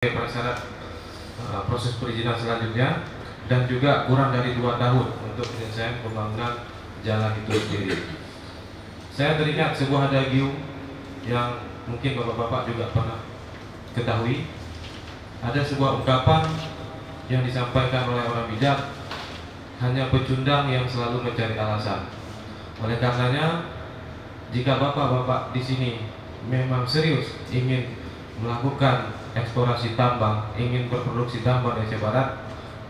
prasyarat proses perizinan selanjutnya, dan juga kurang dari 2 tahun untuk penyelesaian pembangunan jalan itu sendiri. Saya teringat sebuah adagium yang mungkin bapak-bapak juga pernah ketahui. Ada sebuah ungkapan yang disampaikan oleh orang bijak, hanya pecundang yang selalu mencari alasan. Oleh karenanya, jika bapak-bapak di sini memang serius ingin melakukan eksplorasi tambang, ingin berproduksi tambang di Aceh Barat,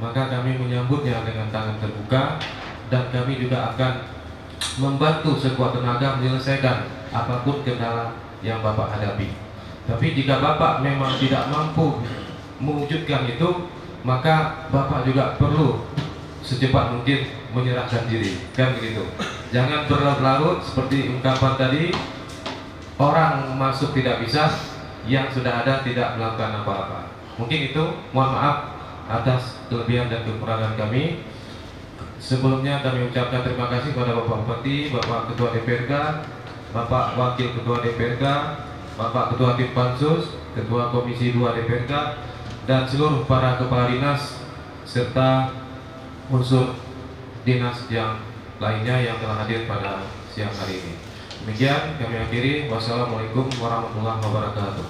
maka kami menyambutnya dengan tangan terbuka, dan kami juga akan membantu sekuat tenaga menyelesaikan apapun kendala yang bapak hadapi. Tapi jika bapak memang tidak mampu mewujudkan itu, maka bapak juga perlu secepat mungkin menyerahkan diri, kan begitu. Jangan berlarut-larut seperti ungkapan tadi, orang masuk tidak bisa, yang sudah ada tidak melakukan apa-apa. Mungkin itu, mohon maaf atas kelebihan dan kekurangan kami. Sebelumnya kami ucapkan terima kasih kepada Bapak Bupati, Bapak Ketua DPRK, Bapak Wakil Ketua DPRK, Bapak Ketua Tim Pansus, Ketua Komisi 2 DPRK, dan seluruh para kepala dinas serta unsur dinas yang lainnya yang telah hadir pada siang hari ini. Demikian kami akhiri. Wassalamualaikum warahmatullahi wabarakatuh.